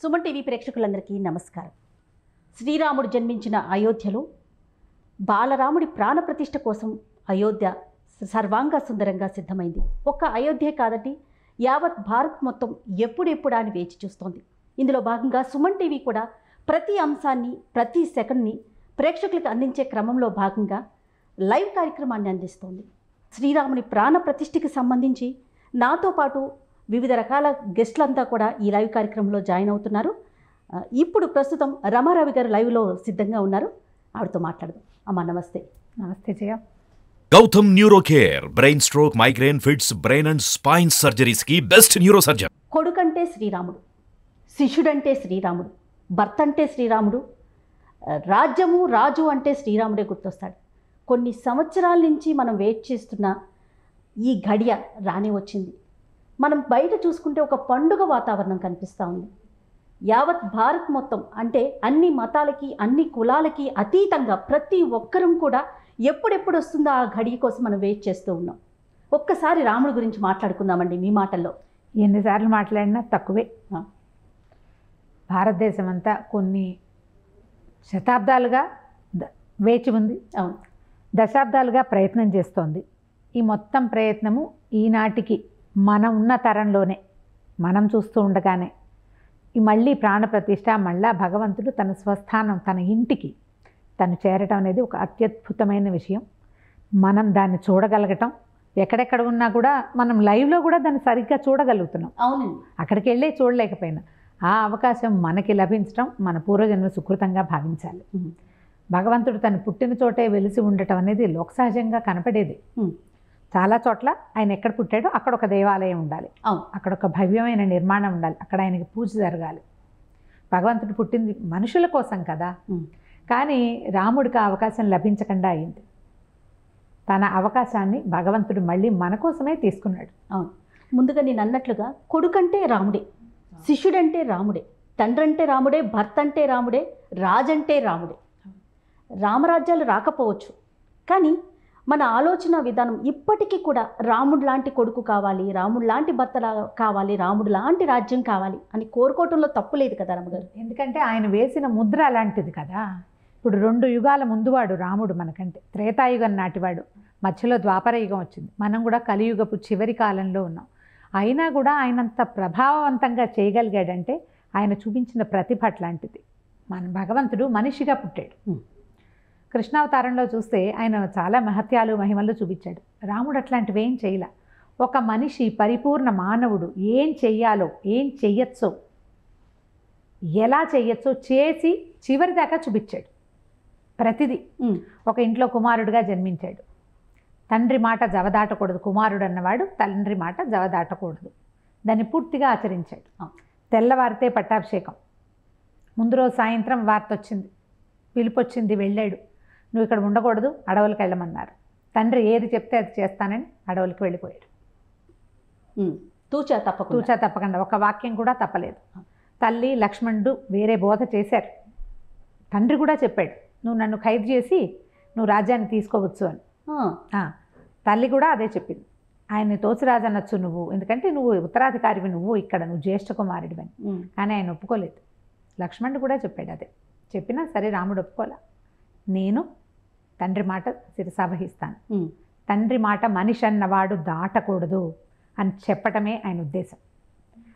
Suman TV ప్రేక్షకులందరికీ నమస్కారం. శ్రీరాముడు జన్మించిన అయోధ్యలో బాలరాముడి ప్రాణప్రతిష్ఠ కోసం అయోధ్య సర్వాంగ సుందరంగా సిద్ధమైంది. ఒక్క అయోధ్య కాదండి, యావత్ భారత్ మొత్తం ఎప్పుడెప్పుడా అని వేచి చూస్తోంది. ఇందులో భాగంగా సుమన్ టీవీ కూడా ప్రతి అంశాన్ని ప్రతి సెకండ్ని ప్రేక్షకులకు అందించే క్రమంలో భాగంగా లైవ్ కార్యక్రమాన్ని అందిస్తోంది. శ్రీరాముని ప్రాణప్రతిష్ఠకి సంబంధించి నాతో పాటు వివిధ రకాల గెస్టులంతా కూడా ఈ లైవ్ కార్యక్రమంలో జాయిన్ అవుతున్నారు. ఇప్పుడు ప్రస్తుతం రమారవి గారు లైవ్లో సిద్ధంగా ఉన్నారు. ఆవిడతో మాట్లాడదాం. అమ్మా నమస్తే. నమస్తే Jaya. Gautam neuro care, brain stroke, migraine, fits, brain and spine surgeries కి బెస్ట్ న్యూరో సర్జన్. కొడుకంటే శ్రీరాముడు, శిష్యుడంటే శ్రీరాముడు, భర్త అంటే శ్రీరాముడు, రాజ్యము రాజు అంటే శ్రీరాముడే గుర్తొస్తాడు. కొన్ని సంవత్సరాల నుంచి మనం వెయిట్ చేస్తున్న ఈ గడియ రాని వచ్చింది. మనం బయట చూసుకుంటే ఒక పండుగ వాతావరణం కనిపిస్తూ ఉంది. యావత్ భారత్ మొత్తం అంటే అన్ని మతాలకి అన్ని కులాలకి అతీతంగా ప్రతి ఒక్కరం కూడా ఎప్పుడెప్పుడు వస్తుందో ఆ గడియ కోసం మనం వెయిట్ చేస్తూ ఉన్నాం. ఒక్కసారి రాముడి గురించి మాట్లాడుకుందామండి మీ మాటల్లో. ఎన్నిసార్లు మాట్లాడినా తక్కువే. భారతదేశం అంతా కొన్ని శతాబ్దాలుగా వేచి ఉంది, దశాబ్దాలుగా ప్రయత్నం చేస్తోంది. ఈ మొత్తం ప్రయత్నము ఈనాటికి మనం ఉన్న తరంలోనే మనం చూస్తూ ఉండగానే ఈ మళ్ళీ ప్రాణప్రతిష్ఠ, మళ్ళా భగవంతుడు తన స్వస్థానం తన ఇంటికి తను చేరటం అనేది ఒక అత్యద్భుతమైన విషయం. మనం దాన్ని చూడగలగటం, ఎక్కడెక్కడ ఉన్నా కూడా మనం లైవ్లో కూడా దాన్ని సరిగ్గా చూడగలుగుతున్నాం. అవునండి, అక్కడికి వెళ్ళే చూడలేకపోయినా ఆ అవకాశం మనకి లభించడం మన పూర్వజన్మ సుకృతంగా భావించాలి. భగవంతుడు తను పుట్టిన చోటే వెలిసి ఉండటం అనేది లోకసహజంగా కనపడేది. చాలా చోట్ల ఆయన ఎక్కడ పుట్టాడో అక్కడ ఒక దేవాలయం ఉండాలి, అక్కడ ఒక భవ్యమైన నిర్మాణం ఉండాలి, అక్కడ ఆయనకి పూజ జరగాలి. భగవంతుడు పుట్టింది మనుషుల కోసం కదా. కానీ రాముడికి ఆ అవకాశం లభించకుండా అయింది. తన అవకాశాన్ని భగవంతుడు మళ్ళీ మన కోసమే తీసుకున్నాడు. అవును, ముందుగా నేను అన్నట్లుగా కొడుకంటే రాముడే, శిష్యుడంటే రాముడే, తండ్రి అంటే రాముడే, భర్త అంటే రాముడే, రాజంటే రాముడే. రామరాజ్యాలు రాకపోవచ్చు, కానీ మన ఆలోచన విధానం ఇప్పటికీ కూడా రాముడు లాంటి కొడుకు కావాలి, రాముడు లాంటి భర్త కావాలి, రాముడు లాంటి రాజ్యం కావాలి అని కోరుకోవటంలో తప్పు లేదు కదా రమ్మగారు. ఎందుకంటే ఆయన వేసిన ముద్ర అలాంటిది కదా. ఇప్పుడు 2 యుగాల ముందువాడు రాముడు మనకంటే, త్రేతాయుగం నాటివాడు, మధ్యలో ద్వాపర యుగం వచ్చింది, మనం కూడా కలియుగపు చివరి కాలంలో ఉన్నాం. అయినా కూడా ఆయనంత ప్రభావవంతంగా చేయగలిగాడంటే ఆయన చూపించిన ప్రతిభ అట్లాంటిది. మన భగవంతుడు మనిషిగా పుట్టాడు. కృష్ణావతారంలో చూస్తే ఆయన చాలా మహత్యాలు మహిమలు చూపించాడు. రాముడు అట్లాంటివి ఏం చేయలే. ఒక మనిషి పరిపూర్ణ మానవుడు ఏం చెయ్యాలో, ఏం చెయ్యొచ్చో, ఎలా చెయ్యొచ్చో చేసి చివరి దాకా చూపించాడు. ప్రతిదీ ఒక ఇంట్లో కుమారుడిగా జన్మించాడు. తండ్రి మాట జవదాటకూడదు, కుమారుడు అన్నవాడు తండ్రి మాట జవదాటకూడదు, దాన్ని పూర్తిగా ఆచరించాడు. తెల్లవారితే పట్టాభిషేకం, ముందు రోజు సాయంత్రం వార్త వచ్చింది, పిలుపు వచ్చింది, వెళ్ళాడు. నువ్వు ఇక్కడ ఉండకూడదు, అడవులకు వెళ్ళమన్నారు. తండ్రి ఏది చెప్తే అది చేస్తానని అడవులకు వెళ్ళిపోయాడు. తూచా తప్పకుండా ఒక వాక్యం కూడా తప్పలేదు. తల్లి లక్ష్మణుడు వేరే బోధ చేశారు. తండ్రి కూడా చెప్పాడు, నువ్వు నన్ను ఖైదు చేసి నువ్వు రాజ్యాన్ని తీసుకోవచ్చు అని. తల్లి కూడా అదే చెప్పింది, ఆయన్ని తోసిరాజు అనొచ్చు నువ్వు, ఎందుకంటే నువ్వు ఉత్తరాధికారివి, నువ్వు ఇక్కడ నువ్వు జ్యేష్ఠ కుమారుడివని. కానీ ఆయన ఒప్పుకోలేదు. లక్ష్మణుడు కూడా చెప్పాడు అదే. చెప్పినా సరే రాముడు ఒప్పుకోలే. నేను తండ్రి మాట శిరసావహిస్తాను, తండ్రి మాట మనిషి అన్నవాడు దాటకూడదు అని చెప్పటమే ఆయన ఉద్దేశం.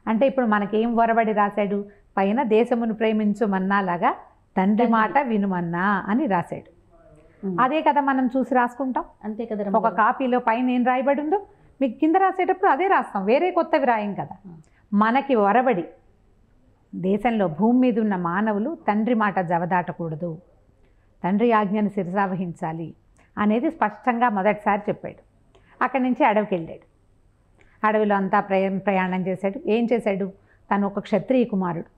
అంటే ఇప్పుడు మనకేం వరబడి రాశాడు, పైన దేశమును ప్రేమించుమన్నాలాగా తండ్రి మాట వినుమన్నా అని రాశాడు. అదే కదా మనం చూసి రాసుకుంటాం, అంతే కదా. ఒక కాపీలో పైన ఏం రాయబడి ఉందో మీకు కింద రాసేటప్పుడు అదే రాస్తాం, వేరే కొత్తవి రాయం కదా. మనకి వరబడి దేశంలో భూమి మీద ఉన్న మానవులు తండ్రి మాట జవదాటకూడదు, తండ్రి ఆజ్ఞను శిరసావహించాలి అనేది స్పష్టంగా మొదటిసారి చెప్పాడు. అక్కడి నుంచి అడవికి వెళ్ళాడు. అడవిలో అంతా ప్రయాణం చేశాడు. ఏం చేశాడు, తను ఒక క్షత్రియ కుమారుడు,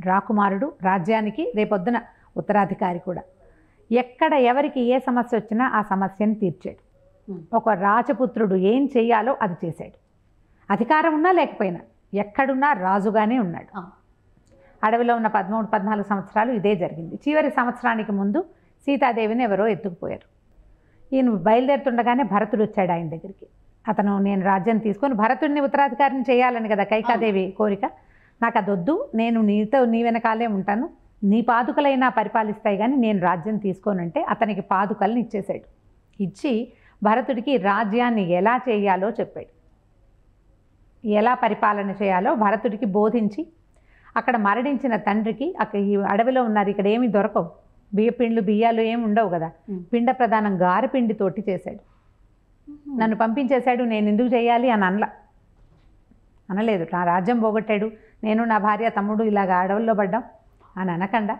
రాకుమారుడు, రాజ్యానికి రేపొద్దున ఉత్తరాధికారి కూడా. ఎక్కడ ఎవరికి ఏ సమస్య వచ్చినా ఆ సమస్యను తీర్చాడు. ఒక రాజపుత్రుడు ఏం చేయాలో అది చేశాడు. అధికారం ఉన్నా లేకపోయినా ఎక్కడున్నా రాజుగానే ఉన్నాడు. అడవిలో ఉన్న 13-14 సంవత్సరాలు ఇదే జరిగింది. చివరి సంవత్సరానికి ముందు సీతాదేవిని ఎవరో ఎత్తుకుపోయారు. ఈయన బయలుదేరుతుండగానే భరతుడు వచ్చాడు ఆయన దగ్గరికి. అతను నేను రాజ్యం తీసుకొని భరతుడిని ఉత్తరాధికారిని చేయాలని కదా కైకాదేవి కోరిక. నాకు అదొద్దు, నేను నీ వెనకాలే ఉంటాను, నీ పాదుకలైనా పరిపాలిస్తాయి కానీ నేను రాజ్యం తీసుకోనంటే అతనికి పాదుకల్ని ఇచ్చేశాడు. ఇచ్చి భరతుడికి రాజ్యాన్ని ఎలా చేయాలో చెప్పాడు. ఎలా పరిపాలన చేయాలో భరతుడికి బోధించి అక్కడ మరణించిన తండ్రికి అక్కడ ఈ అడవిలో ఉన్నారు, ఇక్కడ ఏమి దొరకవు, బియ్యాలు ఏమి ఉండవు కదా, పిండ ప్రధానం గారెపిండితోటి చేశాడు. నన్ను పంపించేశాడు, నేను ఎందుకు చేయాలి అని అనలేదు. నా రాజ్యం పోగొట్టాడు, నేను నా భార్య తమ్ముడు ఇలాగ అడవుల్లో పడ్డాం అని అనకుండా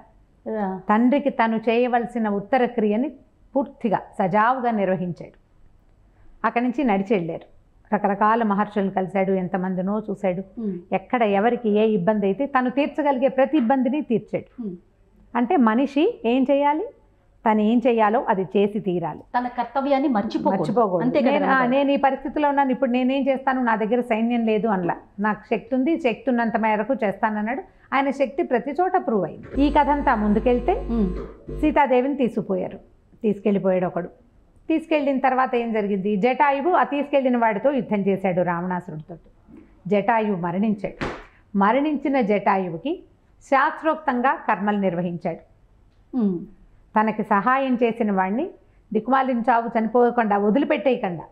తండ్రికి తను చేయవలసిన ఉత్తర క్రియని పూర్తిగా సజావుగా నిర్వహించాడు. అక్కడి నుంచి నడిచి వెళ్ళారు. రకరకాల మహర్షులను కలిశాడు, ఎంతమందినో చూశాడు. ఎక్కడ ఎవరికి ఏ ఇబ్బంది అయితే తను తీర్చగలిగే ప్రతి ఇబ్బందిని తీర్చాడు. అంటే మనిషి ఏం చేయాలి, తను ఏం చేయాలో అది చేసి తీరాలి, తన కర్తవ్యాన్ని మర్చిపోకూడదు. అంతే. నేను ఈ పరిస్థితిలో ఉన్నాను, ఇప్పుడు నేనేం చేస్తాను, నా దగ్గర సైన్యం లేదు అనలా, నాకు శక్తి ఉంది, శక్తి ఉన్నంత మేరకు చేస్తానన్నాడు. ఆయన శక్తి ప్రతి చోట ప్రూవ్ అయింది. ఈ కథ అంతా ముందుకెళ్తే సీతాదేవిని తీసుకెళ్ళిపోయాడు ఒకడు. తీసుకెళ్ళిన తర్వాత ఏం జరిగింది, జటాయువు ఆ తీసుకెళ్ళిన వాడితో యుద్ధం చేశాడు రావణాసురుడితో. జటాయువు మరణించాడు. మరణించిన జటాయువుకి శాస్త్రోక్తంగా కర్మలు నిర్వహించాడు. తనకి సహాయం చేసిన వాడిని దిక్కుమాలిన చావు చనిపోకుండా వదిలిపెట్టేయకుండా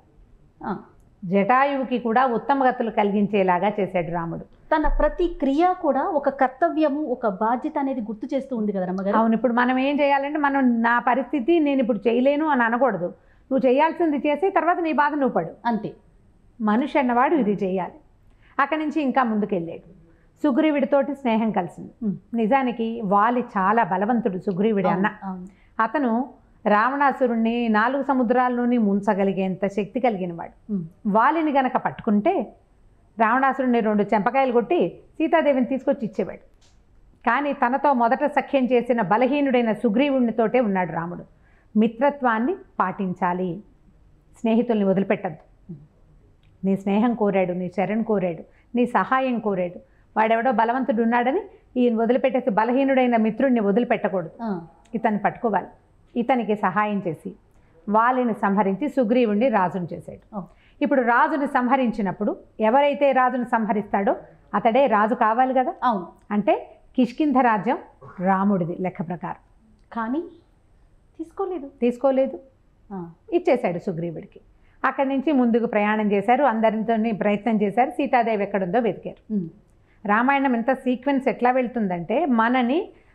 జటాయువుకి కూడా ఉత్తమ గతులు కలిగించేలాగా చేశాడు రాముడు. తన ప్రతి క్రియ కూడా ఒక కర్తవ్యము, ఒక బాధ్యత అనేది గుర్తు చేస్తూ ఉంది కదా రమ్మగారు. అవును. ఇప్పుడు మనం ఏం చేయాలంటే, మనం నా పరిస్థితి నేను ఇప్పుడు చేయలేను అని అనకూడదు. నువ్వు చేయాల్సింది చేసి తర్వాత నీ బాధ నువ్వు పడు, అంతే. మనిషి అన్నవాడు ఇది చేయాలి. అక్కడి నుంచి ఇంకా ముందుకెళ్ళాడు. సుగ్రీవుడితోటి స్నేహం కలిసింది. నిజానికి వాలి చాలా బలవంతుడు సుగ్రీవుడి అన్న. అతను రావణాసురుణ్ణి 4 సముద్రాల్లోని ముంచగలిగేంత శక్తి కలిగిన వాడు. వాలిని గనక పట్టుకుంటే రావణాసురుడిని 2 చెంపకాయలు కొట్టి సీతాదేవిని తీసుకొచ్చి ఇచ్చేవాడు. కానీ తనతో మొదట సఖ్యం చేసిన బలహీనుడైన సుగ్రీవుడితోటే ఉన్నాడు రాముడు. మిత్రత్వాన్ని పాటించాలి, స్నేహితుల్ని వదిలిపెట్టద్దు. నీ స్నేహం కోరాడు, నీ చరణ్ కోరాడు, నీ సహాయం కోరాడు. వాడెవడో బలవంతుడు ఉన్నాడని ఈయన వదిలిపెట్టేసి బలహీనుడైన మిత్రుడిని వదిలిపెట్టకూడదు. ఇతన్ని పట్టుకోవాలి. ఇతనికి సహాయం చేసి వాలిని సంహరించి సుగ్రీవుణ్ణి రాజును చేశాడు. ఇప్పుడు రాజుని సంహరించినప్పుడు ఎవరైతే రాజును సంహరిస్తాడో అతడే రాజు కావాలి కదా. అవును. అంటే కిష్కింధ రాజ్యం రాముడిది లెక్క ప్రకారం. కానీ తీసుకోలేదు, ఇచ్చేశాడు సుగ్రీవుడికి. అక్కడి నుంచి ముందుకు ప్రయాణం చేశారు. అందరితో ప్రయత్నం చేశారు. సీతాదేవి ఎక్కడుందో వెతికారు. రామాయణం ఎంత సీక్వెన్స్ ఎట్లా వెళ్తుందంటే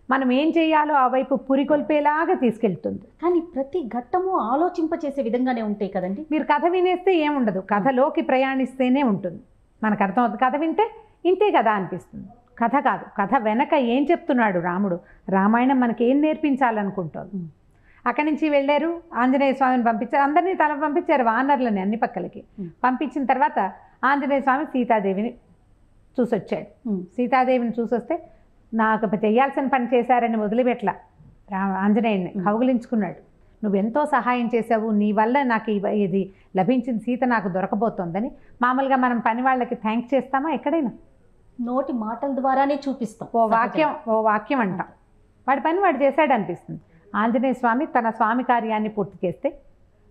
మనం ఏం చేయాలో ఆ వైపు పురికొల్పేలాగా తీసుకెళ్తుంది. కానీ ప్రతి ఘట్టము ఆలోచింపచేసే విధంగానే ఉంటాయి కదండి. మీరు కథ వినేస్తే ఏముండదు, కథలోకి ప్రయాణిస్తేనే ఉంటుంది. మనకు అర్థమవుతుంది. కథ వింటే ఇంతే కదా అనిపిస్తుంది. కథ కాదు, కథ వెనక ఏం చెప్తున్నాడు రాముడు, రామాయణం మనకి ఏం నేర్పించాలనుకుంటారు. అక్కడి నుంచి వెళ్ళారు. ఆంజనేయ స్వామిని పంపించారు. అందరినీ పంపించారు, వానర్లని అన్ని పక్కలకి పంపించిన తర్వాత ఆంజనేయ స్వామి సీతాదేవిని చూసొచ్చాడు. సీతాదేవిని చూసొస్తే నాకు చేయాల్సిన పని చేశారని వదిలిపెట్ల ఆంజనేయుని కౌగిలించుకున్నాడు. నువ్వెంతో సహాయం చేసావు, నీ వల్ల నాకు ఇది లభించింది, సీత నాకు దొరకబోతోందని. మామూలుగా మనం పని వాళ్ళకి థ్యాంక్స్ చేస్తామా? ఎక్కడైనా నోటి మాటల ద్వారానే చూపిస్తాం. ఓ వాక్యం అంటాం. వాడి పని వాడు చేశాడు అనిపిస్తుంది. ఆంజనేయ స్వామి తన స్వామి కార్యాన్ని పూర్తి చేస్తే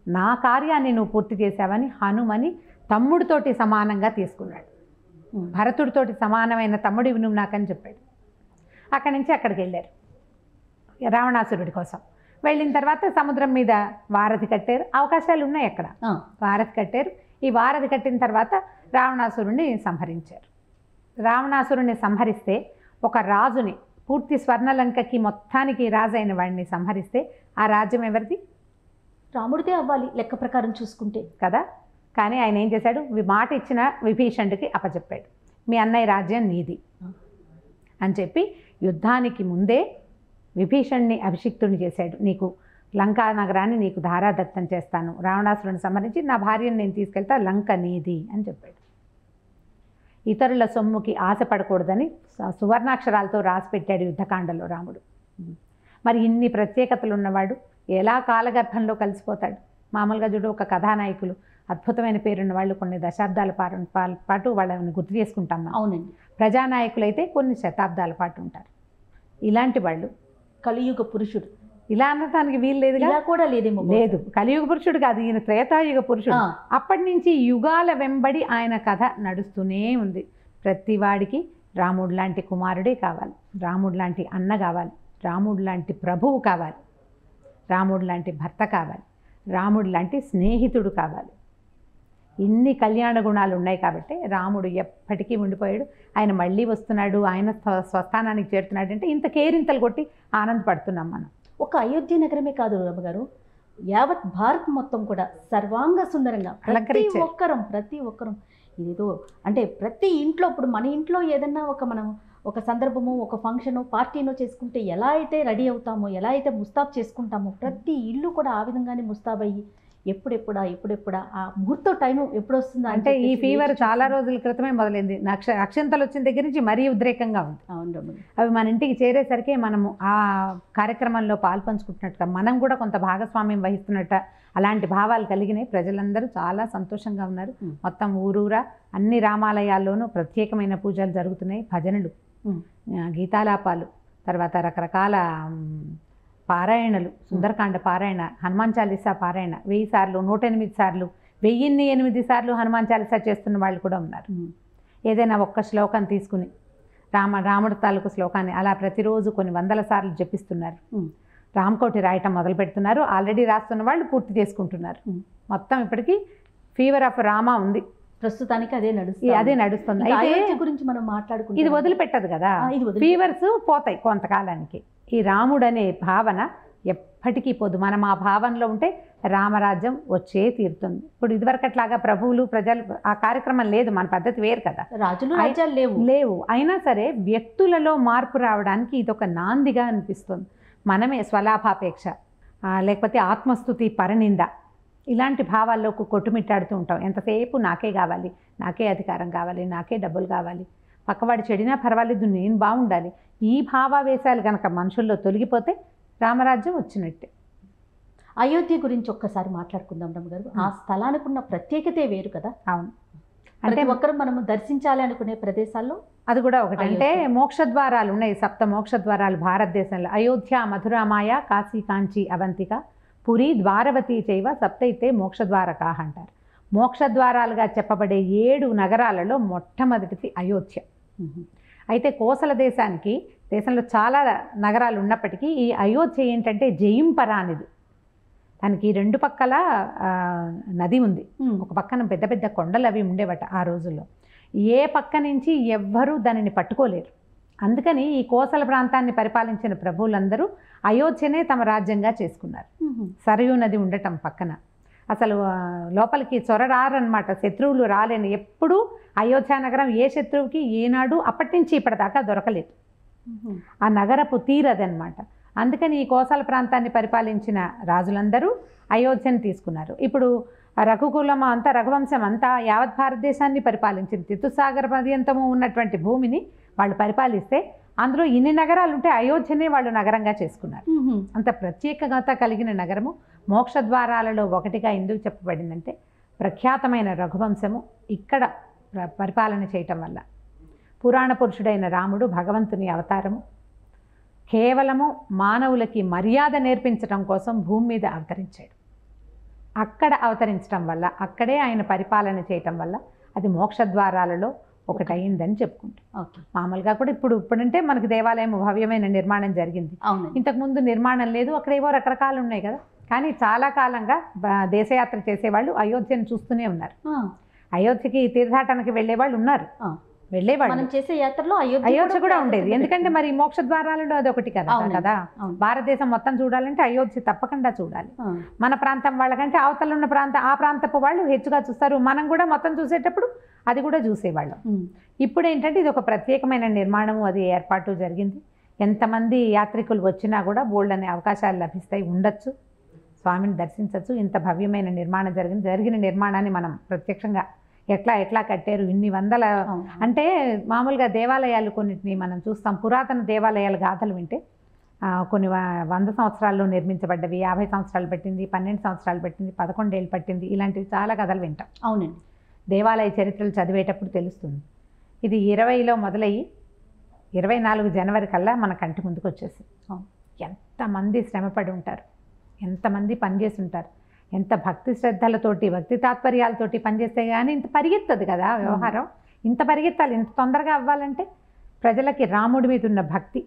నా కార్యాన్ని నువ్వు పూర్తి చేశావని హనుమని తమ్ముడితోటి సమానంగా తీసుకున్నాడు. భరతుడితోటి సమానమైన తమ్ముడివి నువ్వు నాకని చెప్పాడు. అక్కడి నుంచి అక్కడికి వెళ్ళారు రావణాసురుడి కోసం. వెళ్ళిన తర్వాత సముద్రం మీద వారధి కట్టారు. అవకాశాలు ఉన్నాయి అక్కడ. వారధి కట్టారు. ఈ వారధి కట్టిన తర్వాత రావణాసురుడిని సంహరించారు. రావణాసురుడిని సంహరిస్తే ఒక రాజుని, పూర్తి స్వర్ణలంకకి మొత్తానికి రాజైన వాడిని సంహరిస్తే ఆ రాజ్యం ఎవరిది? రాముడిదే అవ్వాలి లెక్క ప్రకారం చూసుకుంటే కదా. కానీ ఆయన ఏం చేశాడు, మాట ఇచ్చిన విభీషణుడికి అప్పచెప్పాడు, మీ అన్నయ్య రాజ్యం నీది అని చెప్పి యుద్ధానికి ముందే విభీషణ్ణి అభిషిక్తుడిని చేశాడు. నీకు లంకా నగరాన్ని నీకు ధారాదత్తం చేస్తాను, రావణాసురుడిని సంహరించి నా భార్యను నేను తీసుకెళ్తా, లంక నీది అని చెప్పాడు. ఇతరుల సొమ్ముకి ఆశపడకూడదని సువర్ణాక్షరాలతో రాసిపెట్టాడు యుద్ధకాండలో రాముడు. మరి ఇన్ని ప్రత్యేకతలు ఉన్నవాడు ఎలా కాలగర్భంలో కలిసిపోతాడు? మామూలుగా చూడు, ఒక కథానాయకులు అద్భుతమైన పేరున్న వాళ్ళు కొన్ని దశాబ్దాల పాటు వాళ్ళని గుర్తు చేసుకుంటాం. అవునండి. ప్రజానాయకులైతే కొన్ని శతాబ్దాల పాటు ఉంటారు. ఇలాంటి వాళ్ళు కలియుగ పురుషుడు. ఇలా అనటానికి వీలు లేదు కూడా లేదేమో. లేదు, కలియుగ పురుషుడు కాదు, ఈయన త్రేతాయుగ పురుషుడు. అప్పటి నుంచి యుగాల వెంబడి ఆయన కథ నడుస్తూనే ఉంది. ప్రతి వాడికి రాముడు లాంటి కుమారుడే కావాలి, రాముడు లాంటి అన్న కావాలి, రాముడు లాంటి ప్రభువు కావాలి, రాముడు లాంటి భర్త కావాలి, రాముడు లాంటి స్నేహితుడు కావాలి. ఇన్ని కళ్యాణ గుణాలు ఉన్నాయి కాబట్టి రాముడు ఎప్పటికీ ఉండిపోయాడు. ఆయన మళ్ళీ వస్తున్నాడు, ఆయన స్వస్థానానికి చేరుతున్నాడు అంటే ఇంత కేరింతలు కొట్టి ఆనందపడుతున్నాం మనం. ఒక అయోధ్య నగరమే కాదు రమ్మగారు, యావత్ భారత్ మొత్తం కూడా సర్వాంగ సుందరంగా ప్రతి ఒక్కరం ఇదేదో అంటే ప్రతి ఇంట్లో ఇప్పుడు మన ఇంట్లో ఏదన్నా మనం ఒక సందర్భము, ఒక ఫంక్షను, పార్టీనో చేసుకుంటే ఎలా అయితే రెడీ అవుతామో, ఎలా అయితే ముస్తాబ్ చేసుకుంటామో, ప్రతి ఇల్లు కూడా ఆ విధంగానే ముస్తాబ్ అయ్యి ఎప్పుడెప్పుడా ఆ ముహూర్తం టైము ఎప్పుడు వస్తుందా అంటే ఈ ఫీవర్ చాలా రోజుల క్రితమే మొదలైంది. అక్షంతలు వచ్చిన దగ్గర నుంచి మరీ ఉద్రేకంగా ఉంది. అవును, అవి మన ఇంటికి చేరేసరికి మనము ఆ కార్యక్రమంలో పాల్పంచుకుంటున్నట్టుగా మనం కూడా కొంత భాగస్వామ్యం వహిస్తున్నట్ట అలాంటి భావాలు కలిగినాయి. ప్రజలందరూ చాలా సంతోషంగా ఉన్నారు. మొత్తం ఊరూరా అన్ని రామాలయాల్లోనూ ప్రత్యేకమైన పూజలు జరుగుతున్నాయి. భజనలు, గీతాలాపాలు, తర్వాత రకరకాల పారాయణలు, సుందరకాండ పారాయణ, హనుమాన్ చాలీసా పారాయణ 1000 సార్లు, 108 సార్లు, 1008 సార్లు హనుమాన్ చాలీసా చేస్తున్న వాళ్ళు కూడా ఉన్నారు. ఏదైనా ఒక్క శ్లోకం తీసుకుని రాముడి తాలూకు శ్లోకాన్ని అలా ప్రతిరోజు కొన్ని 100 సార్లు జపిస్తున్నారు. రామకోటి రాయటం మొదలు పెడుతున్నారు. ఆల్రెడీ రాస్తున్న వాళ్ళు పూర్తి చేసుకుంటున్నారు. మొత్తం ఇప్పటికీ ఫీవర్ ఆఫ్ రామా ఉంది. ప్రస్తుతానికి అదే నడుస్తుంది. అయితే గురించి మనం మాట్లాడుకుంటే ఇది వదిలిపెట్టదు కదా, ఫీవర్స్ పోతాయి కొంతకాలానికి. ఈ రాముడు అనే భావన ఎప్పటికీ పోదు. మనం ఆ భావనలో ఉంటే రామరాజ్యం వచ్చే తీరుతుంది. ఇప్పుడు ఇదివరకట్లాగా ప్రభువులు ప్రజలు ఆ కార్యక్రమం లేదు, మన పద్ధతి వేరు కదా, రాజులు రాజ్యాలు లేవు. అయినా సరే వ్యక్తులలో మార్పు రావడానికి ఇది ఒక నాందిగా అనిపిస్తుంది. మనమే స్వలాభాపేక్ష, లేకపోతే ఆత్మస్తుతి, పరనింద, ఇలాంటి భావాల్లో కొట్టుమిట్టాడుతూ ఉంటాం. ఎంతసేపు నాకే కావాలి, నాకే అధికారం కావాలి, నాకే డబ్బులు కావాలి, పక్కవాడు చెడినా పర్వాలేదు, నేను బాగుండాలి. ఈ భావావేశాలు కనుక మనుషుల్లో తొలగిపోతే రామరాజ్యం వచ్చినట్టే. అయోధ్య గురించి ఒక్కసారి మాట్లాడుకుందాం రమ్మగారు. ఆ స్థలానికి ఉన్న ప్రత్యేకతే వేరు కదా. అవును, అంటే ఒక్కరు మనము దర్శించాలి అనుకునే ప్రదేశాల్లో అది కూడా ఒకటి. అంటే మోక్షద్వారాలు ఉన్నాయి, 7 మోక్షద్వారాలు భారతదేశంలో. అయోధ్య, మధురామాయ, కాశీ, కాంచి, అవంతిక, పురి, ద్వారవతి చైవ సప్తైతే మోక్షద్వారకా అంటారు. మోక్షద్వారాలుగా చెప్పబడే 7 నగరాలలో మొట్టమొదటిది అయోధ్య. అయితే కోసల దేశంలో చాలా నగరాలు ఉన్నప్పటికీ ఈ అయోధ్య ఏంటంటే జయింపరానిది. దానికి 2 పక్కల నది ఉంది. ఒక పక్కన పెద్ద పెద్ద కొండలు అవి ఉండేవట ఆ రోజుల్లో. ఏ పక్క నుంచి ఎవ్వరూ దానిని పట్టుకోలేరు. అందుకని ఈ కోసల ప్రాంతాన్ని పరిపాలించిన ప్రభువులందరూ అయోధ్యనే తమ రాజ్యంగా చేసుకున్నారు. సరయూ నది ఉండటం పక్కన అసలు లోపలికి చొరరారన్నమాట, శత్రువులు రాలేని. ఎప్పుడూ అయోధ్య నగరం ఏ శత్రువుకి ఏనాడు అప్పటి నుంచి ఇప్పటిదాకా దొరకలేదు. ఆ నగరపు తీరదనమాట. అందుకని ఈ కోసల ప్రాంతాన్ని పరిపాలించిన రాజులందరూ అయోధ్యను తీసుకున్నారు. ఇప్పుడు రఘుకులం అంతా, రఘువంశం అంతా యావత్ భారతదేశాన్ని పరిపాలించింది. ఋతుసాగర పర్యంతము ఉన్నటువంటి భూమిని వాళ్ళు పరిపాలిస్తే అందులో ఇన్ని నగరాలు ఉంటే అయోధ్యనే వాళ్ళు నగరంగా చేసుకున్నారు. అంత ప్రత్యేకత కలిగిన నగరము. మోక్షద్వారాలలో ఒకటిగా ఎందుకు చెప్పబడిందంటే ప్రఖ్యాతమైన రఘువంశము ఇక్కడ పరిపాలన చేయటం వల్ల. పురాణ పురుషుడైన రాముడు భగవంతుని అవతారము. కేవలము మానవులకి మర్యాద నేర్పించడం కోసం భూమి మీద అవతరించాడు. అక్కడ అవతరించడం వల్ల, అక్కడే ఆయన పరిపాలన చేయటం వల్ల అది మోక్షద్వారాలలో ఒకటి అయిందని చెప్పుకుంటాం. మామూలుగా కూడా ఇప్పుడంటే మనకి దేవాలయం భవ్యమైన నిర్మాణం జరిగింది. ఇంతకుముందు నిర్మాణం లేదు. అక్కడేవో రకరకాలు ఉన్నాయి కదా. కానీ చాలా కాలంగా దేశయాత్ర చేసేవాళ్ళు అయోధ్యను చూస్తూనే ఉన్నారు. అయోధ్యకి తీర్థాటనకి వెళ్ళేవాళ్ళు ఉన్నారు, వెళ్ళేవాళ్ళు. మనం చేసే యాత్రలో అయోధ్య కూడా ఉండేది. ఎందుకంటే మరి మోక్ష ద్వారాలలో అదొకటి కదా. భారతదేశం మొత్తం చూడాలంటే అయోధ్య తప్పకుండా చూడాలి. మన ప్రాంతం వాళ్ళకంటే అవతల ఉన్న ఆ ప్రాంతపు వాళ్ళు హెచ్చుగా చూస్తారు. మనం కూడా మొత్తం చూసేటప్పుడు అది కూడా చూసేవాళ్ళం. ఇప్పుడు ఏంటంటే ఇది ఒక ప్రత్యేకమైన నిర్మాణము, అది ఏర్పాటు జరిగింది. ఎంతమంది యాత్రికులు వచ్చినా కూడా బోల్డ్ అనే అవకాశాలు లభిస్తాయి, ఉండొచ్చు, స్వామిని దర్శించవచ్చు. ఇంత భవ్యమైన నిర్మాణం జరిగిన నిర్మాణాన్ని మనం ప్రత్యక్షంగా ఎట్లా కట్టారు, ఇన్ని వందల, అంటే మామూలుగా దేవాలయాలు కొన్నిటిని మనం చూస్తాం. పురాతన దేవాలయాల గాథలు వింటే కొన్ని 100 సంవత్సరాల్లో నిర్మించబడ్డవి, 50 సంవత్సరాలు పట్టింది, 12 సంవత్సరాలు పట్టింది, 11 ఏళ్ళు పట్టింది, ఇలాంటివి చాలా కథలు వింటాం. అవునండి, దేవాలయ చరిత్రలు చదివేటప్పుడు తెలుస్తుంది. ఇది 20లో మొదలయ్యి 24 జనవరి కల్లా మన కంటి ముందుకు వచ్చేసింది. ఎంతమంది శ్రమపడి ఉంటారు, ఎంతమంది పనిచేసి ఉంటారు, ఎంత భక్తి శ్రద్ధలతోటి, భక్తి తాత్పర్యాలతోటి పనిచేస్తే కానీ ఇంత పరిగెత్తదు కదా వ్యవహారం. ఇంత పరిగెత్తాలి, ఇంత తొందరగా అవ్వాలంటే ప్రజలకి రాముడి మీద ఉన్న భక్తి,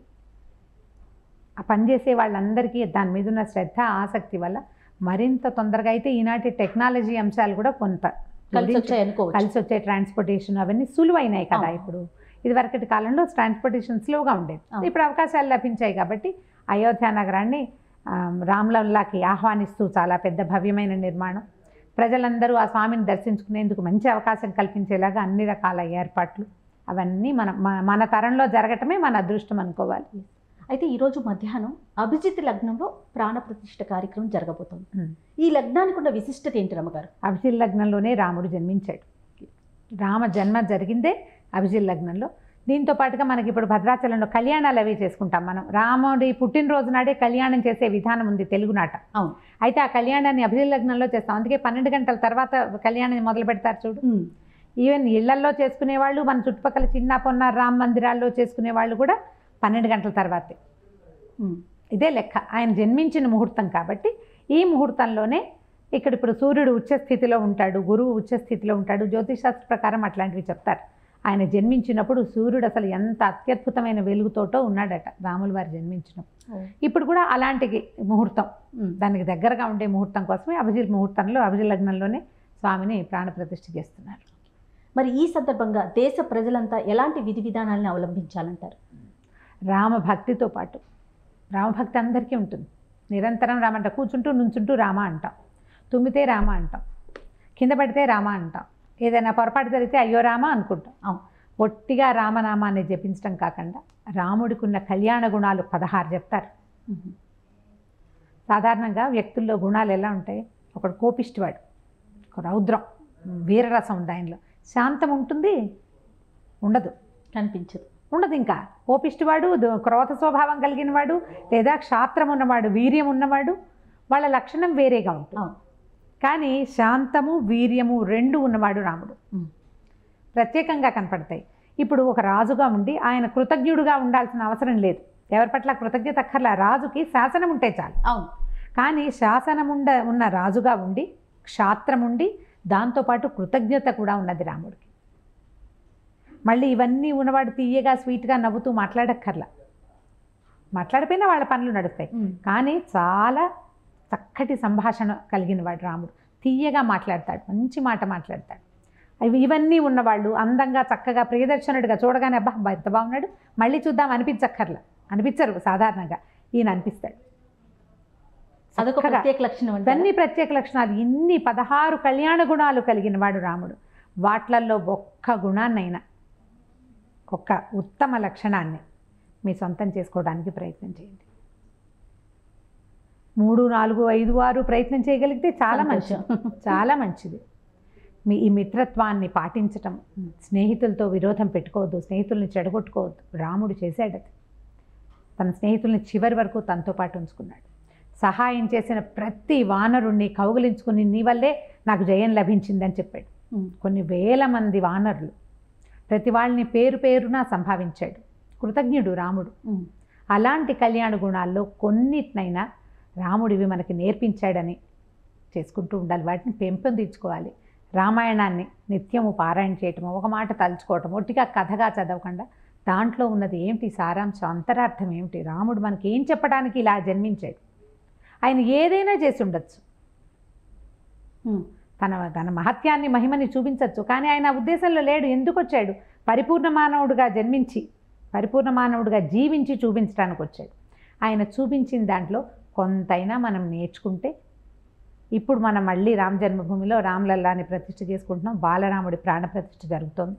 ఆ పనిచేసే వాళ్ళందరికీ దాని మీద ఉన్న శ్రద్ధ ఆసక్తి వల్ల మరింత తొందరగా అయితే ఈనాటి టెక్నాలజీ అంశాలు కూడా కొంత కలిసి వచ్చే ట్రాన్స్పోర్టేషన్ అవన్నీ సులువైనాయి కదా. ఇప్పుడు ఇదివరకటి కాలంలో ట్రాన్స్పోర్టేషన్ స్లోగా ఉండేది, ఇప్పుడు అవకాశాలు లభించాయి కాబట్టి అయోధ్య నగరాన్ని రామ్లల్లాకి ఆహ్వానిస్తూ చాలా పెద్ద భవ్యమైన నిర్మాణం, ప్రజలందరూ ఆ స్వామిని దర్శించుకునేందుకు మంచి అవకాశం కల్పించేలాగా అన్ని రకాల ఏర్పాట్లు, అవన్నీ మన తరంలో జరగటమే మన అదృష్టం అనుకోవాలి. అయితే ఈరోజు మధ్యాహ్నం అభిజిత్ లగ్నంలో ప్రాణప్రతిష్ఠ కార్యక్రమం జరగబోతోంది. ఈ లగ్నానికి ఉన్న విశిష్టత ఏంటి రమ్మగారు? అభిజిత్ లగ్నంలోనే రాముడు జన్మించాడు. రామ జన్మ జరిగిందే అభిజిత్ లగ్నంలో. దీంతో పాటుగా మనకి ఇప్పుడు భద్రాచలంలో కళ్యాణాలు అవి చేసుకుంటాం మనం. రాముడి పుట్టినరోజు నాడే కళ్యాణం చేసే విధానం ఉంది తెలుగునాట. అవును. అయితే ఆ కళ్యాణాన్ని అభిజిత్ లగ్నంలో చేస్తాం. అందుకే 12 గంటల తర్వాత కళ్యాణాన్ని మొదలు పెడతారు చూడు. ఈవెన్ ఇళ్లల్లో చేసుకునేవాళ్ళు, మన చుట్టుపక్కల చిన్న పొన్న రామ మందిరాల్లో చేసుకునే వాళ్ళు కూడా 12 గంటల తర్వాతే. ఇదే లెక్క, ఆయన జన్మించిన ముహూర్తం కాబట్టి ఈ ముహూర్తంలోనే ఇక్కడ ఇప్పుడు సూర్యుడు ఉచ్చస్థితిలో ఉంటాడు, గురువు ఉచ్చస్థితిలో ఉంటాడు. జ్యోతిషాస్త్ర ప్రకారం అట్లాంటివి చెప్తారు. ఆయన జన్మించినప్పుడు సూర్యుడు అసలు ఎంత అత్యద్భుతమైన వెలుగుతోటో ఉన్నాడట రాముల వారు జన్మించినప్పుడు. ఇప్పుడు కూడా అలాంటి ముహూర్తం, దానికి దగ్గరగా ఉండే ముహూర్తం కోసమే అభిజిత్ ముహూర్తంలో అభిజిత్ లగ్నంలోనే స్వామిని ప్రాణప్రతిష్ఠ చేస్తున్నారు. మరి ఈ సందర్భంగా దేశ ప్రజలంతా ఎలాంటి విధి విధానాలను అవలంబించాలంటారు? రామభక్తితో పాటు, రామభక్తి అందరికీ ఉంటుంది. నిరంతరం రామ అంటాం, కూర్చుంటూ నుంచుంటూ రామ అంటాం, తుమ్మితే రామ అంటాం, కింద పడితే రామ అంటాం, ఏదైనా పొరపాటు జరిగితే అయ్యో రామ అనుకుంటాం. ఒట్టిగా రామనామాన్ని జపించడం కాకుండా రాముడికి ఉన్న కళ్యాణ గుణాలు 16 చెప్తారు. సాధారణంగా వ్యక్తుల్లో గుణాలు ఎలా ఉంటాయి? ఒకడు కోపిష్టివాడు, ఒక రౌద్రం, వీరరసం ఉంది ఆయనలో. శాంతం ఉంటుంది? ఉండదు, కనిపించదు, ఉండదు. ఇంకా కోపిష్టివాడు, క్రోధ స్వభావం కలిగిన వాడు, లేదా క్షాత్రం ఉన్నవాడు, వీర్యం ఉన్నవాడు, వాళ్ళ లక్షణం వేరేగా ఉంటుంది. కానీ శాంతము వీర్యము 2 ఉన్నవాడు రాముడు, ప్రత్యేకంగా కనపడతాయి. ఇప్పుడు ఒక రాజుగా ఉండి ఆయన కృతజ్ఞుడుగా ఉండాల్సిన అవసరం లేదు. ఎవరి పట్ల కృతజ్ఞత అక్కర్లా, రాజుకి శాసనం ఉంటే చాలు. అవును. కానీ శాసనం ఉన్న రాజుగా ఉండి, క్షాత్రం ఉండి, దాంతోపాటు కృతజ్ఞత కూడా ఉన్నది రాముడికి. మళ్ళీ ఇవన్నీ ఉన్నవాడు తీయగా స్వీట్గా నవ్వుతూ మాట్లాడక్కర్లా, మాట్లాడిపోయినా వాళ్ళ పనులు నడుస్తాయి. కానీ చాలా చక్కటి సంభాషణ కలిగిన వాడు రాముడు. తీయగా మాట్లాడతాడు, మంచి మాట మాట్లాడతాడు. ఇవన్నీ ఉన్నవాళ్ళు అందంగా చక్కగా ప్రియదర్శనుడిగా చూడగానే అబ్బా ఎంత బాగున్నాడు, మళ్ళీ చూద్దాం అనిపించరు సాధారణంగా. ఈయన అనిపిస్తాడు. అదొక ప్రత్యేక లక్షణం. అన్ని ప్రత్యేక లక్షణాలు, ఇన్ని 16 కళ్యాణ గుణాలు కలిగిన వాడు రాముడు. వాట్లల్లో ఒక్క గుణాన్నైనా, ఒక్క ఉత్తమ లక్షణాన్ని మీ సొంతం చేసుకోవడానికి ప్రయత్నం చేయండి. 3, 4, 5, 6 ప్రయత్నం చేయగలిగితే చాలా మంచిది, చాలా మంచిది. ఈ మిత్రత్వాన్ని పాటించటం, స్నేహితులతో విరోధం పెట్టుకోవద్దు, స్నేహితుల్ని చెడగొట్టుకోవద్దు. రాముడు చేశాడు అది. తన స్నేహితుల్ని చివరి వరకు తనతో పాటు ఉంచుకున్నాడు. సహాయం చేసిన ప్రతి వానరుణ్ణి కౌగిలించుకుని నీ వల్లే నాకు జయం లభించిందని చెప్పాడు. కొన్ని వేల మంది వానరులు, ప్రతి వాళ్ళని పేరు పేరున సంభావించాడు. కృతజ్ఞుడు రాముడు. అలాంటి కళ్యాణ గుణాల్లో కొన్నిటినైనా రాముడివి మనకి నేర్పించాడని చేసుకుంటూ ఉండాలి, వాటిని పెంపొందించుకోవాలి. రామాయణాన్ని నిత్యము పారాయణ చేయటము, ఒక మాట తలుచుకోవటం, ఒట్టిగా కథగా చదవకుండా దాంట్లో ఉన్నది ఏమిటి సారాంశం, అంతరార్థం ఏమిటి, రాముడు మనకి ఏం చెప్పడానికి ఇలా జన్మించాడు. ఆయన ఏదైనా చేసి ఉండొచ్చు, తన మహత్యాన్ని మహిమని చూపించవచ్చు. కానీ ఆయన ఉద్దేశంలో లేడు. ఎందుకు వచ్చాడు? పరిపూర్ణ మానవుడిగా జన్మించి, పరిపూర్ణ మానవుడిగా జీవించి చూపించడానికి వచ్చాడు. ఆయన చూపించిన దాంట్లో కొంతైనా మనం నేర్చుకుంటే, ఇప్పుడు మనం మళ్ళీ రామ జన్మభూమిలో రామలల్లాని ప్రతిష్ఠ చేసుకుంటున్నాం. బాలరాముడి ప్రాణప్రతిష్ఠ జరుగుతోంది.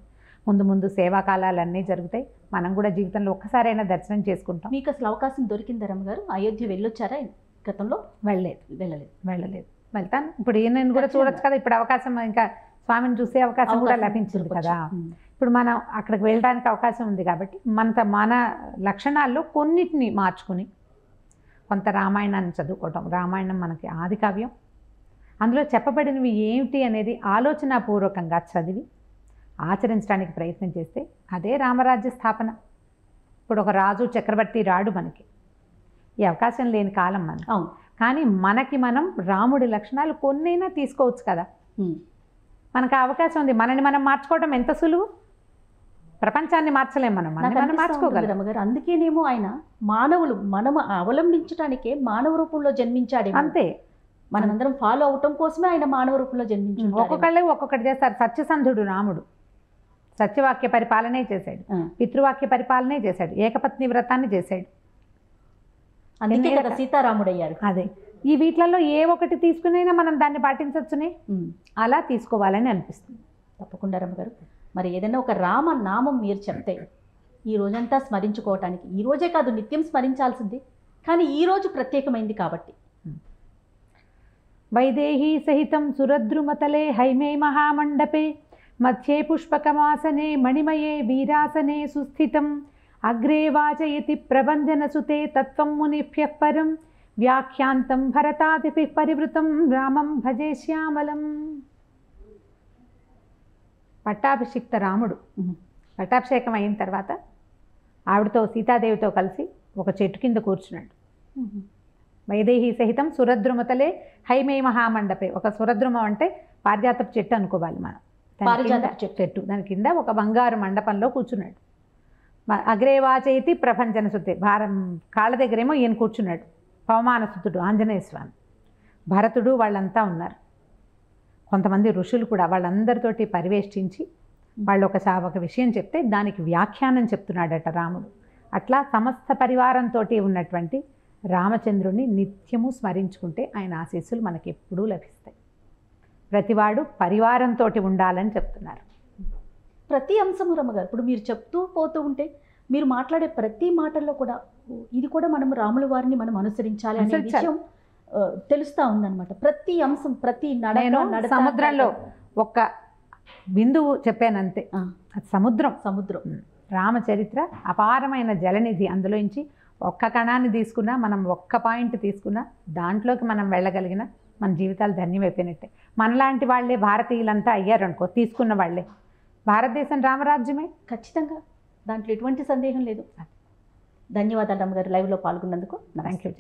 ముందు ముందు సేవాకాలాలన్నీ జరుగుతాయి. మనం కూడా జీవితంలో ఒక్కసారైనా దర్శనం చేసుకుంటాం. మీకు అసలు అవకాశం దొరికిందా రమ్మగారు? అయోధ్య వెళ్ళొచ్చారా గతంలో? వెళ్ళలేదు. వెళ్తాను. ఇప్పుడు నేను కూడా చూడొచ్చు కదా. ఇప్పుడు అవకాశం, ఇంకా స్వామిని చూసే అవకాశం కూడా లభించింది కదా. ఇప్పుడు మనం అక్కడికి వెళ్ళడానికి అవకాశం ఉంది కాబట్టి మన లక్షణాల్లో కొన్నిటిని మార్చుకుని కొంత రామాయణాన్ని చదువుకోవటం. రామాయణం మనకి ఆది కావ్యం. అందులో చెప్పబడినవి ఏమిటి అనేది ఆలోచనాపూర్వకంగా చదివి ఆచరించడానికి ప్రయత్నం చేస్తే అదే రామరాజ్య స్థాపన. ఇప్పుడు ఒక రాజు చక్రవర్తి రాడు మనకి, ఈ అవకాశం లేని కాలం మనం. అవును. కానీ మనకి మనం రాముడి లక్షణాలు కొన్నైనా తీసుకోవచ్చు కదా. మనకు అవకాశం ఉంది. మనని మనం మార్చుకోవడం ఎంత సులువు. ప్రపంచాన్ని మార్చలేం మనం, నాకు మనం అనిపిస్తా ఉంటుంది మార్చుకోగలం. రమ్మగారు, అందుకేనేమో ఆయన మానవులు మనం అవలంబించడానికే మానవ రూపంలో జన్మించాడు. అంతే, మనమందరం ఫాలో అవటం కోసమే ఆయన మానవ రూపంలో జన్మించాడు. ఒక్కొక్కళ్ళు ఒక్కొక్కటి చేస్తారు. సత్యసంధుడు రాముడు సత్యవాక్య పరిపాలనే చేశాడు, పితృవాక్య పరిపాలనే చేశాడు, ఏకపత్ని వ్రతాన్ని చేశాడు. అందుకే కదా సీతారాముడయ్యారు. అదే, ఈ వీటిలలో ఏ ఒకటి తీసుకునైనా మనం దాన్ని పాటించవచ్చునే, అలా తీసుకోవాలని అనిపిస్తుంది. తప్పకుండా రమ్మగారు. మరి ఏదైనా ఒక రామ నామం మీరు చెప్తే ఈ రోజంతా స్మరించుకోవటానికి, ఈ రోజే కాదు నిత్యం స్మరించాల్సింది, కానీ ఈ రోజు ప్రత్యేకమైంది కాబట్టి. వైదేహీ సహితం సురద్రుమతలే హైమే మహామండపే మధ్యే పుష్పకమాసనే మణిమయే వీరాసనే సుస్థితం అగ్రే వాచయతి ప్రభంజనసుతే తత్వం మునిభ్యః పరం వ్యాఖ్యాంతం భరతాదిభిః పరివృతం రామం భజే శ్యామలం. పట్టాభిషిక్త రాముడు పట్టాభిషేకం అయిన తర్వాత ఆవిడతో సీతాదేవితో కలిసి ఒక చెట్టు కింద కూర్చున్నాడు. వైదేహీ సహితం సురద్రుమతలే హైమే మహామండపే. ఒక సురద్రుమం అంటే పారిజాతపు చెట్టు అనుకోవాలి మనం, చెట్టు, దాని కింద ఒక బంగారు మండపంలో కూర్చున్నాడు. అగ్రేవాచైతి ప్రభంజనసుతే, కాళ్ళ దగ్గరేమో ఈయన కూర్చున్నాడు, పవమానసుతుడు ఆంజనేయ స్వామి, భరతుడు వాళ్ళంతా ఉన్నారు. కొంతమంది ఋషులు కూడా వాళ్ళందరితోటి పరివేష్టించి వాళ్ళు ఒక విషయం చెప్తే దానికి వ్యాఖ్యానం చెప్తున్నాడట రాముడు. అట్లా సమస్త పరివారంతో ఉన్నటువంటి రామచంద్రుని నిత్యము స్మరించుకుంటే ఆయన ఆశీస్సులు మనకి ఎప్పుడూ లభిస్తాయి. ప్రతివాడు పరివారంతో ఉండాలని చెప్తున్నారు. ప్రతి అంశము రమ్మగారు ఇప్పుడు మీరు చెప్తూ పోతూ ఉంటే మీరు మాట్లాడే ప్రతి మాటల్లో కూడా ఇది కూడా మనం రాముల వారిని మనం అనుసరించాలి అనే విషయం తెలుస్తూ ఉందన్నమాట. ప్రతి అంశం, ప్రతి నడక సముద్రంలో ఒక్క బిందువు చెప్పానంతే, అది సముద్రం. రామచరిత్ర అపారమైన జలనిధి. అందులోంచి ఒక్క కణాన్ని తీసుకున్నా, మనం ఒక్క పాయింట్ తీసుకున్నా దాంట్లోకి మనం వెళ్ళగలిగిన మన జీవితాలు ధన్యమైపోయినట్టే. మనలాంటి వాళ్ళే భారతీయులంతా అయ్యారు అనుకో, తీసుకున్న వాళ్ళే. భారతదేశం రామరాజ్యమే ఖచ్చితంగా, దాంట్లో ఎటువంటి సందేహం లేదు. ధన్యవాదాలు రమ్మగారు లైవ్లో పాల్గొన్నందుకు. Thank you.